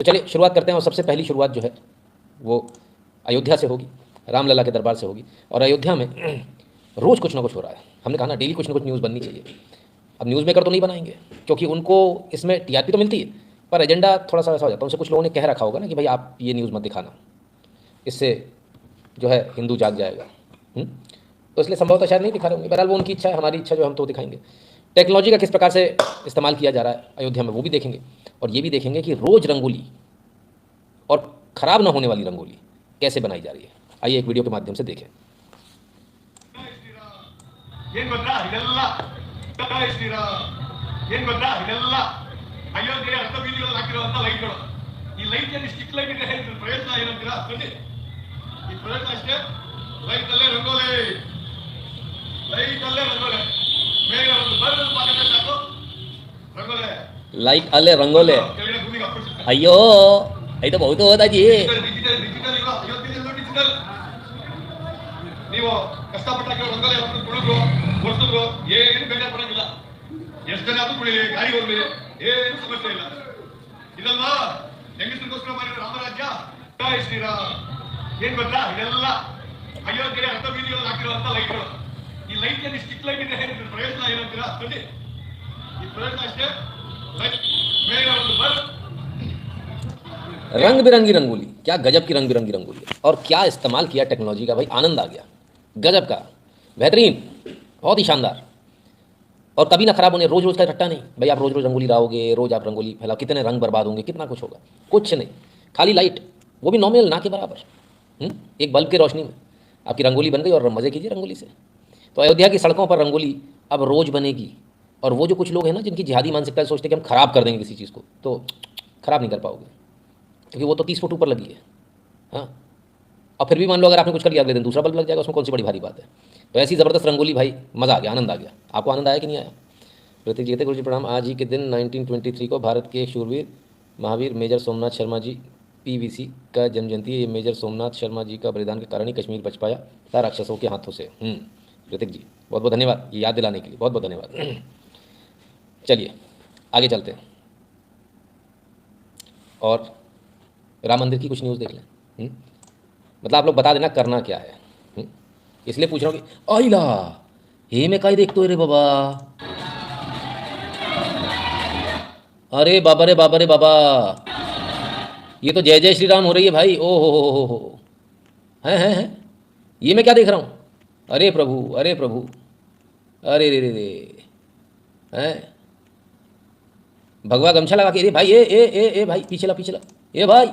तो चलिए शुरुआत करते हैं। और सबसे पहली शुरुआत जो है वो अयोध्या से होगी, रामलला के दरबार से होगी। और अयोध्या में रोज़ कुछ ना कुछ हो रहा है। हमने कहा ना डेली कुछ ना कुछ न्यूज़ बननी चाहिए। अब न्यूज़ मेकर तो नहीं बनाएंगे क्योंकि उनको इसमें टीआरपी तो मिलती है, पर एजेंडा थोड़ा सा वैसा हो जाता है। उनसे कुछ लोगों ने कह रखा होगा ना कि भाई आप ये न्यूज़ मत दिखाना, इससे जो है हिंदू जाग जाएगा। तो इसलिए संभवतः शायद नहीं दिखा रहे होंगे। बहरहाल वो उनकी इच्छा है, हमारी इच्छा जो हम तो दिखाएंगे। टेक्नोलॉजी का किस प्रकार से इस्तेमाल किया जा रहा है अयोध्या में वो भी देखेंगे। और ये भी देखेंगे कि रोज़ रंगोली और ख़राब ना होने वाली रंगोली कैसे बनाई जा रही है। आइए एक वीडियो के माध्यम से देखें। ಏನ್ ಗೊತ್ತಾ ಇದೆಲ್ಲ ಜೈ ಶ್ರೀರಾಮ್. ಏನ್ ಗೊತ್ತಾ ಇದೆಲ್ಲ ಅಯೋಧ್ಯೆಯ ರಥಬೀದಿಗಳಲ್ಲಿ ಹಾಕಿರುವಂತ ಲೈಟ್ಗಳು. ಈ ಲೈಟ್ ಏನು ಸ್ಟಿಕ್ ಲೈಟ್ ಇದೆ, ಹೇಳಿದ್ರು ಪ್ರಯತ್ನ ಏನಂತೀರಾ? ಬನ್ನಿ, ಈ ಪ್ರಯತ್ನ ಅಷ್ಟೇ. ಲೈಟ್ ಅಲ್ಲೇ ರಂಗೋಲಿ, ಲೈಟ್ ಅಲ್ಲೇ ರಂಗೋಲಿ. ಬೇಗ ಒಂದು ಬರಲು ಪಾಕಕ್ಕೆ ಸಾಕು ರಂಗೋಲಿ. लाइट अले रंगोले. ಕೆಳಗಡೆ ಭೂಮಿಗೆ ಹಾಕ್ಬಿಡ್ತಾರೆ. अयो ये तो बहुत होता जी. ಡಿಜಿಟಲ್ ಡಿಜಿಟಲ್ ಇರೋ ಅಯೋಧ್ಯೆಯಲ್ಲೂ ಡಿಜಿಟಲ್. ನೀವು ಕಷ್ಟಪಟ್ಟಾಕಿರೋ ರಂಗೋಲಿ ಅವ್ರನ್ನ ತುಳಿದ್ರು ಹೊರಸಿದ್ರು ಏನು ಬೇಜಾರು ಪಡಂಗಿಲ್ಲ. ಎಷ್ಟು ಜನ ಆದ್ರೂ ಕುಳಿಲಿ, ಗಾಡಿ ಹೋಗ್ಲಿ, ಏನು ಸಮಸ್ಯೆ ಇಲ್ಲ. ಇದಲ್ವಾ ಹೆಂಗಸರಿಗೋಸ್ಕರ ಮಾಡಿರೋ ರಾಮರಾಜ್ಯ. ಜೈ ಶ್ರೀರಾಮ್. ಏನ್ ಗೊತ್ತಾ ಇದೆಲ್ಲ ಅಯೋಧ್ಯೆಯ ರಥಬೀದಿಗಳಲ್ಲಿ ಹಾಕಿರುವಂತ ಲೈಟ್ಗಳು. ಈ ಲೈಟ್ ಏನು ಸ್ಟಿಕ್ ಲೈಟ್ ಇದೆ, ಹೇಳಿದ್ರು ಪ್ರಯತ್ನ ಏನಂತೀರಾ? ಬನ್ನಿ, ಈ ಪ್ರಯತ್ನ ಅಷ್ಟೇ. ಲೈಟ್ ಬೇಗ ಒಂದು ಬರ್ रंग बिरंगी रंगोली, क्या गजब की रंग बिरंगी रंगोली और क्या इस्तेमाल किया टेक्नोलॉजी का। भाई आनंद आ गया, गजब का, बेहतरीन, बहुत ही शानदार। और कभी ना खराब होने, रोज़ रोज़ का रट्टा नहीं भाई। आप रोज़ रोज़ रंगोली लाओगे, रोज़ आप रंगोली फैलाओ, कितने रंग बर्बाद होंगे, कितना कुछ होगा। कुछ नहीं, खाली लाइट, वो भी नॉमिनल, ना के बराबर। एक बल्ब की रोशनी में आपकी रंगोली बन गई और मज़े कीजिए रंगोली से। तो अयोध्या की सड़कों पर रंगोली अब रोज़ बनेगी। और वो जो कुछ लोग हैं ना जिनकी जिहादी मानसिकता सोचते हैं कि हम खराब कर देंगे किसी चीज़ को, तो खराब नहीं कर पाओगे क्योंकि वो तो 30 फुट ऊपर लगी है। हाँ, और फिर भी मान लो अगर आपने कुछ कर लिया, अगले दिन दूसरा बल्ब लग जाएगा, उसमें कौन सी बड़ी भारी बात है। तो ऐसी ज़बरदस्त रंगोली, भाई मज़ा आ गया, आनंद आ गया। आपको आनंद आया कि नहीं आया? ऋतिक जी कहते गुरु जी प्रणाम। आज ही के दिन 1923 को भारत के एक शूरवीर महावीर मेजर सोमनाथ शर्मा जी पीवीसी का जन्म जयंती है। ये मेजर सोमनाथ शर्मा जी का बलिदान के कारण ही कश्मीर बच पाया था राक्षसों के हाथों से। ऋतिक जी बहुत बहुत धन्यवाद ये याद दिलाने के लिए, बहुत बहुत धन्यवाद। चलिए आगे चलते हैं और राम मंदिर की कुछ न्यूज़ देख लें। मतलब आप लोग बता देना करना क्या है। इसलिए पूछ रहा हूँ कि आइला हे मैं कहीं देखते हो रे बाबा, अरे बाबा रे बाबा रे बाबा, ये तो जय जय श्री राम हो रही है भाई। ओ हो है ये मैं क्या देख रहा हूँ? अरे प्रभु, अरे प्रभु, अरे रे रे रे, हैं भगवा गमछा लगा के, अरे भाई ए भाई पीछे ला पीछे ला, ए भाई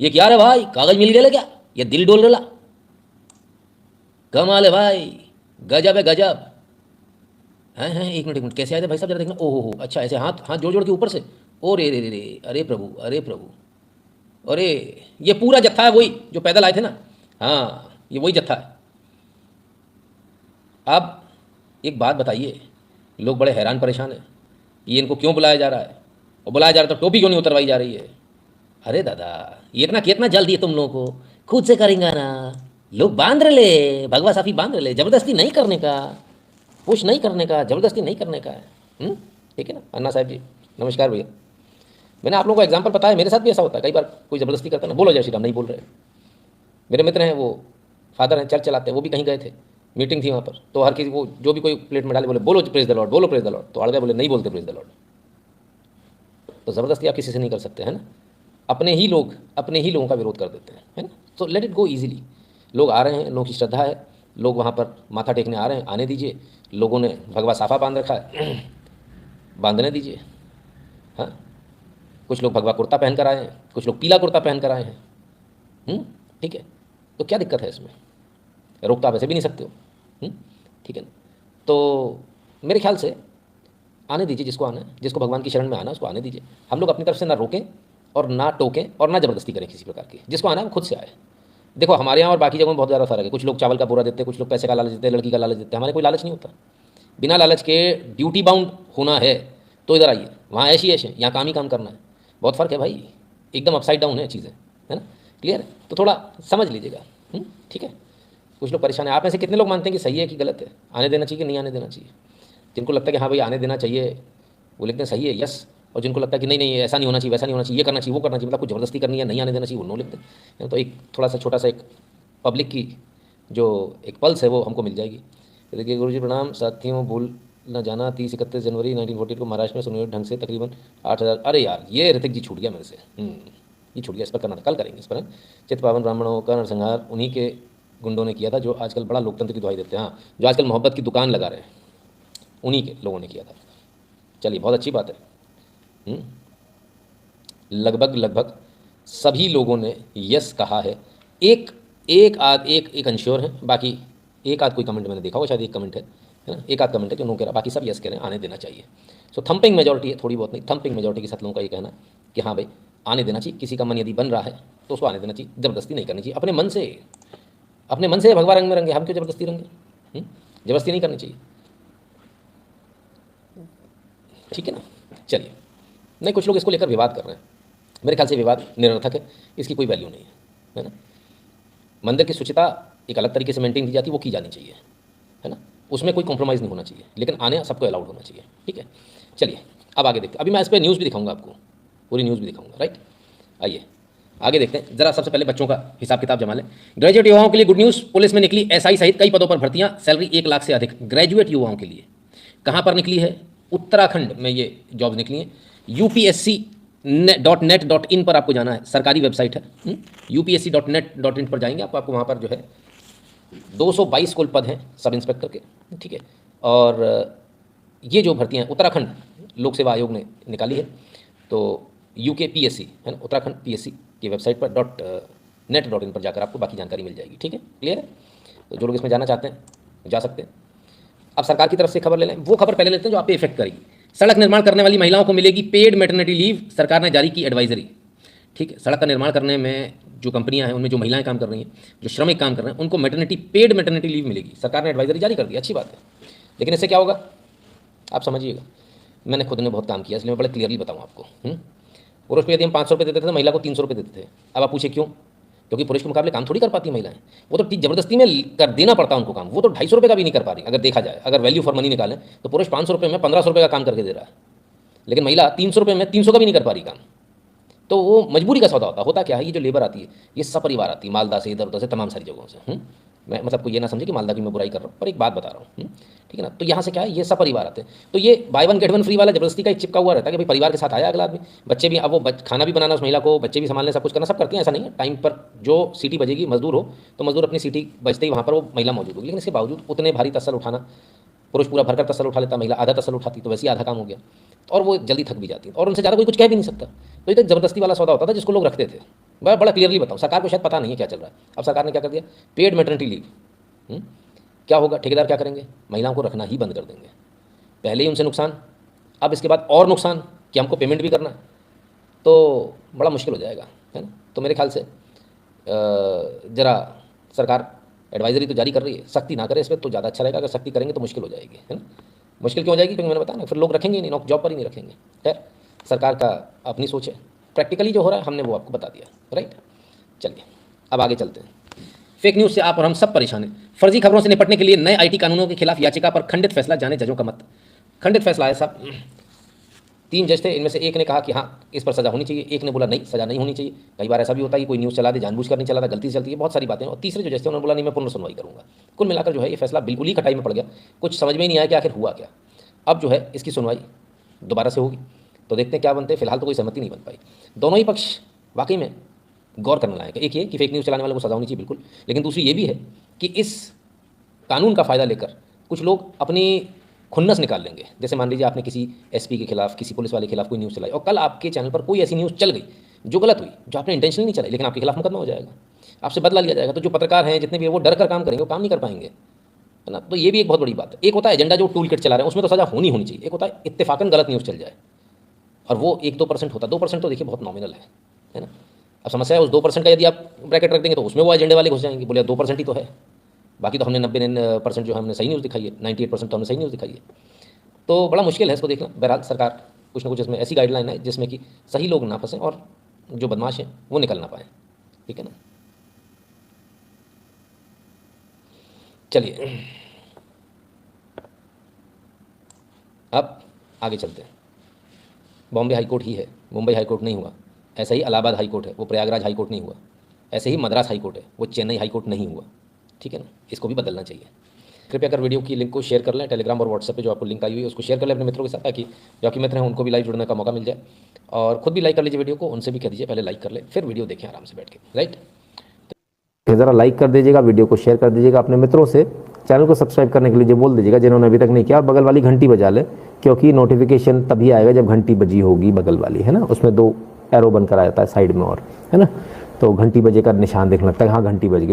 ये क्या रे भाई, कागज मिल गया क्या? ये दिल डोल रहा, कमाल है भाई, गजब है गजब। हैं एक मिनट कैसे आए थे भाई साहब, जरा देखना। ओहो हो, अच्छा ऐसे हाथ हाथ जोड़ जोड़ के ऊपर से। ओ रे रे रे रे, अरे प्रभु, अरे प्रभु, अरे ये पूरा जत्था है वही जो पैदल आए थे ना। हाँ ये वही जत्था है। अब एक बात बताइए, लोग बड़े हैरान परेशान हैं, ये इनको क्यों बुलाया जा रहा है? और बुलाया जा रहा है तो टोपी क्यों नहीं उतरवाई जा रही है? अरे दादा ये इतना कितना जल्दी है तुम लोगों को, खुद से करेंगे ना। लोग बांध रहे, भगवा साफी बांध रहे, जबरदस्ती नहीं करने का, पुश नहीं करने का, जबरदस्ती नहीं करने का है। ठीक है ना अन्ना साहब जी, नमस्कार भैया। मैंने आप लोगों को एग्जाम्पल बताया, मेरे साथ भी ऐसा होता है कई बार, कोई ज़बरदस्ती करता है ना, बोलो जय श्री राम, नहीं बोल रहे। मेरे मित्र हैं, वो फादर हैं, चर्च चलाते हैं, वो भी कहीं गए थे, मीटिंग थी वहाँ पर, तो हर किसी को जो भी कोई प्लेट में डाले बोले बोलो प्रेज द लॉर्ड, बोलो प्रेज द लॉर्ड, तो अड़ गए, बोले नहीं बोलते प्रेज द लॉर्ड। तो ज़बरदस्ती आप किसी से नहीं कर सकते, है ना। अपने ही लोगों का विरोध कर देते हैं, है ना। तो लेट इट गो ईजिली। लोग आ रहे हैं, लोगों की श्रद्धा है, लोग वहाँ पर माथा टेकने आ रहे हैं, आने दीजिए। लोगों ने भगवा साफा बांध रखा है, बांधने दीजिए। हाँ कुछ लोग भगवा कुर्ता पहन कर आए हैं, कुछ लोग पीला कुर्ता पहन कर आए हैं। ठीक है, तो क्या दिक्कत है इसमें? रोक तो आप ऐसे भी नहीं सकते हो। ठीक है ना। तो मेरे ख्याल से आने दीजिए जिसको आना है, जिसको भगवान की शरण में आना है उसको आने दीजिए। हम लोग अपनी तरफ से ना रोकें और ना टोकें और ना ज़बरदस्ती करें किसी प्रकार की। जिसको आना है वो खुद से आए। देखो हमारे यहाँ और बाकी जगहों में बहुत ज़्यादा फ़र्क है। कुछ लोग चावल का पूरा देते हैं, कुछ लोग पैसे का लालच देते हैं, लड़की का लालच देते हैं। हमारे कोई लालच नहीं होता, बिना लालच के ड्यूटी बाउंड होना है तो इधर आइए, वहाँ ऐसी ऐसे, यहाँ काम ही काम करना है। बहुत फ़र्क है भाई, एकदम अपसाइड डाउन है चीज़ें, है ना। क्लियर है? तो थोड़ा समझ लीजिएगा। ठीक है, कुछ लोग परेशान हैं। आप में से कितने लोग मानते हैं कि सही है कि गलत है, आने देना चाहिए कि नहीं आने देना चाहिए? जिनको लगता है कि हाँ भाई आने देना चाहिए वो लिखते हैं सही है, यस। और जिनको लगता है कि नहीं नहीं ऐसा नहीं होना चाहिए, वैसा नहीं होना चाहिए, ये करना चाहिए, वो करना चाहिए, मतलब कुछ ज़बरदस्ती करनी है, नहीं आने देना चाहिए, वो नो लिख दें। तो एक थोड़ा सा छोटा सा एक पब्लिक की जो एक पल्स है वो हमको मिल जाएगी। तो देखिए, गुरुजी प्रणाम साथियों, भूल न जाना 30-31 जनवरी 1948 को महाराष्ट्र में सुनियोजित ढंग से तकरीबन 8,000। अरे यार ये ऋतिक जी छूट गया मेरे से, ये छूट गया, इस पर करना था, कल करेंगे इस पर। चित्त पावन ब्राह्मणों का नरसंहार उन्हीं के गुंडों ने किया था जो आजकल बड़ा लोकतंत्र की दुहाई देते हैं। हाँ, जो आजकल मोहब्बत की दुकान लगा रहे हैं, उन्हीं के लोगों ने किया था। चलिए, बहुत अच्छी बात है। लगभग लगभग सभी लोगों ने यस कहा है। एक एक अनश्योर है, बाकी एक आध कोई कमेंट मैंने देखा होगा, शायद एक कमेंट है ना, एक आध कमेंट है जो नो कह रहा, बाकी सब यस कह रहे हैं, आने देना चाहिए। सो थंपिंग मेजॉरिटी है, थोड़ी बहुत नहीं, थंपिंग मेजॉरिटी के साथ लोगों का ये कहना कि हाँ भाई आने देना चाहिए। किसी का मन यदि बन रहा है तो उसको आने देना चाहिए, ज़बरदस्ती नहीं करनी चाहिए। अपने मन से भगवा रंग में रंगे, हम क्यों ज़बरदस्ती रंगे? ज़बरदस्ती नहीं करनी चाहिए, ठीक है ना। चलिए, नहीं कुछ लोग इसको लेकर विवाद कर रहे हैं, मेरे ख्याल से विवाद निरर्थक है, इसकी कोई वैल्यू नहीं है ना। मंदिर की शुचिता एक अलग तरीके से मेंटेन की जाती है, वो की जानी चाहिए, है ना, उसमें कोई कॉम्प्रोमाइज़ नहीं होना चाहिए, लेकिन आने सबको अलाउड होना चाहिए, ठीक है। चलिए अब आगे देखते हैं, अभी मैं इस पर न्यूज़ भी दिखाऊंगा आपको, पूरी न्यूज़ भी दिखाऊंगा, राइट। आइए आगे देखते हैं जरा। सबसे पहले बच्चों का हिसाब किताब जमा लें। ग्रेजुएट युवाओं के लिए गुड न्यूज़, पुलिस में निकली एसआई सहित कई पदों पर भर्तियां, सैलरी 1 लाख से अधिक। ग्रेजुएट युवाओं के लिए कहाँ पर निकली है? उत्तराखंड में ये जॉब्स निकली हैं। UPSC.net.in पर आपको जाना है, सरकारी वेबसाइट है। UPSC.net.in पर जाएंगे आपको वहाँ पर जो है 222 कुल पद हैं सब इंस्पेक्टर के, ठीक है। और ये जो भर्तियाँ उत्तराखंड लोक सेवा आयोग ने निकाली है, तो UKPSC है ना, उत्तराखंड PSC की वेबसाइट पर .net.in पर जाकर आपको बाकी जानकारी मिल जाएगी, ठीक है, क्लियर है। तो जो लोग इसमें जाना चाहते हैं जा सकते हैं। अब सरकार की तरफ से खबर ले लें, वो खबर पहले लेते हैं जो आप पे इफेक्ट करेगी। सड़क निर्माण करने वाली महिलाओं को मिलेगी पेड मैटरनिटी लीव, सरकार ने जारी की एडवाइजरी, ठीक है। सड़क का निर्माण करने में जो कंपनियां हैं, उनमें जो महिलाएं काम कर रही हैं, जो श्रमिक काम कर रहे हैं, उनको पेड मैटरनिटी लीव मिलेगी, सरकार ने एडवाइजरी जारी कर दी, अच्छी बात है। लेकिन इससे क्या होगा आप समझिएगा, मैंने खुद ने बहुत काम किया इसलिए मैं बड़े क्लियरली बताऊँ आपको। पुरुष को यदि हम 500 रुपये देते थे, महिला को 300 रुपये देते थे। अब आप पूछे क्यों? क्योंकि पुरुष के मुकाबले काम थोड़ी कर पाती महिलाएं, वो तो ज़बरदस्ती में कर देना पड़ता है उनको काम, वो तो 250 रुपये का भी नहीं कर पा रही। अगर देखा जाए, अगर वैल्यू फॉर मनी निकालें तो पुरुष 500 रुपये में 1500 रुपये का काम करके दे रहा है, लेकिन महिला 300 रुपये में 300 का भी नहीं कर पा रही काम। तो वो मजबूरी का सौदा होता क्या है, ये जो लेबर आती है ये सपरिवार आती है, मालदा से, इधर उधर से, तमाम सारी जगहों से। मैं मतलब को ये ना समझे कि मालदा की मैं बुराई कर रहा हूँ, पर एक बात बता रहा हूँ, ठीक है ना। तो यहाँ से क्या है, ये सब परिवार आते हैं, तो ये by one get one free वाला जबरदस्ती का एक चिपका हुआ रहता है कि भाई परिवार के साथ आया अगला आदमी, बच्चे भी, अब वो खाना भी बनाना उस महिला को, बच्चे भी संभालने, सब कुछ करना, सब करती हैं, ऐसा नहीं है। टाइम पर जो सीटी बजेगी, मजदूर हो तो मजदूर अपनी सीटी बजते ही वहाँ पर वो महिला मौजूद होगी। लेकिन इसके बावजूद उतने भारी तसल उठाना, पुरुष पूरा भरकर तसल उठा लेता, महिला आधा तसल उठाती, तो वैसे ही आधा काम हो गया, और वो जल्दी थक भी जाती है, और उनसे ज़्यादा कोई कुछ कह भी नहीं सकता। तो ये तो ज़बरदस्ती वाला सौदा होता था जिसको लोग रखते थे। मैं बड़ा क्लियरली बताऊँ, सरकार को शायद पता नहीं है क्या चल रहा है। अब सरकार ने क्या कर दिया, पेड मैटरनिटी लीव। क्या होगा, ठेकेदार क्या करेंगे, महिलाओं को रखना ही बंद कर देंगे। पहले ही उनसे नुकसान, अब इसके बाद और नुकसान कि हमको पेमेंट भी करना है, तो बड़ा मुश्किल हो जाएगा, है ना। तो मेरे ख्याल से ज़रा सरकार एडवाइजरी तो जारी कर रही है, सख्ती ना करे इस पर तो ज़्यादा अच्छा रहेगा। अगर सख्ती करेंगे तो मुश्किल हो जाएगी, है ना। मुश्किल क्यों हो जाएगी, क्योंकि मैंने बताया ना, फिर लोग रखेंगे नहीं, जॉब पर ही नहीं रखेंगे। खैर, सरकार का अपनी सोच है, प्रैक्टिकली जो हो रहा है हमने वो आपको बता दिया, राइट। चलिए अब आगे चलते हैं। फेक न्यूज़ से आप और हम सब परेशान हैं। फर्जी खबरों से निपटने के लिए नए IT कानूनों के खिलाफ याचिका पर खंडित फैसला, जाने जजों का मत। खंडित फैसला है साहब, 3 जज थे, इनमें से एक ने कहा कि हाँ इस पर सज़ा होनी चाहिए, एक ने बोला नहीं सज़ा नहीं होनी चाहिए। कई बार ऐसा भी होता है कि कोई न्यूज़ चला दे, जानबूझकर नहीं चलाता, गलती से चलती है, बहुत सारी बातें। और तीसरे जो जज थे उन्होंने बोला नहीं मैं पुनर्सुनवाई करूँगा। कुल मिलाकर जो है ये फैसला बिल्कुल ही खटाई में पड़ गया, कुछ समझ में ही नहीं आया कि आखिर हुआ क्या। अब जो है इसकी सुनवाई दोबारा से होगी, तो देखते हैं क्या बनते हैं। फिलहाल तो कोई सहमति नहीं बन पाई। दोनों ही पक्ष वाकई में गौर करने लायक है। एक ये कि फेक न्यूज़ चलाने वाले को सज़ा होनी चाहिए बिल्कुल, लेकिन दूसरी ये भी है कि इस कानून का फ़ायदा लेकर कुछ लोग अपनी खुन्नस निकाल लेंगे। जैसे मान लीजिए आपने किसी SP के खिलाफ, किसी पुलिस वाले के खिलाफ कोई न्यूज़ चलाई, और कल आपके चैनल पर कोई ऐसी न्यूज़ चल गई जो गलत हुई, जो आपने इंटेंशनली नहीं चलाई, लेकिन आपके खिलाफ मुकदमा हो जाएगा, आपसे बदला लिया जाएगा। तो जो पत्रकार हैं जितने भी, वो डर कर काम करेंगे, वो काम नहीं कर पाएंगे, है ना। तो ये भी एक बहुत बड़ी बात है। एक होता है एजेंडा जो टूल किट चला रहे हैं, उसमें तो सज़ा होनी चाहिए। एक होता है इत्तेफाकन गलत न्यूज़ चल जाए, और वो 1-2% होता है। 2% तो देखिए बहुत नॉमिनल है ना। अब समस्या है उस 2% का यदि आप ब्रैकेट रख देंगे तो उसमें वो एजेंडे वाले घुस जाएंगे, बोले 2% ही तो है, बाकी तो हमने 90% जो हमने सही न्यूज़ दिखाई है, 98% तो हमने सही न्यूज़ दिखाई है। तो बड़ा मुश्किल है इसको देखना। बहरहाल सरकार कुछ ना कुछ इसमें ऐसी गाइडलाइन है जिसमें कि सही लोग ना फंसें और जो बदमाश हैं वो निकल ना पाएँ, ठीक है ना। चलिए अब आगे चलते हैं। बॉम्बे हाई कोर्ट ही है, मुंबई हाई कोर्ट नहीं हुआ। ऐसे ही इलाहाबाद हाई कोर्ट है, वो प्रयागराज हाई कोर्ट नहीं हुआ। ऐसे ही मद्रास हाई कोर्ट है, वो चेन्नई हाई कोर्ट नहीं हुआ। ठीक है ना, इसको भी बदलना चाहिए। कृपया कर वीडियो की लिंक को शेयर कर लें, टेलीग्राम और व्हाट्सएप पे जो आपको लिंक आई हुई है उसको शेयर कर लें अपने मित्रों के साथ, ताकि जो आपके मित्र हैं उनको भी लाइव जुड़ने का मौका मिल जाए। और खुद भी लाइक कर लीजिए वीडियो को, उनसे भी कह दीजिए पहले लाइक कर ले, फिर वीडियो देखें आराम से बैठ के, राइट। ज़रा लाइक कर दीजिएगा, वीडियो को शेयर कर दीजिएगा अपने मित्रों से, चैनल को सब्सक्राइब करने के लिए जो बोल दीजिएगा जिन्होंने अभी तक नहीं किया, और बगल वाली घंटी बजा ले, क्योंकि नोटिफिकेशन तभी आएगा जब घंटी बजी होगी बगल वाली, है ना। उसमें 2 एरो बनकर आ जाता है साइड में, और है ना, तो घंटी बजे का निशान देखने लगता है, हाँ घंटी बज गई।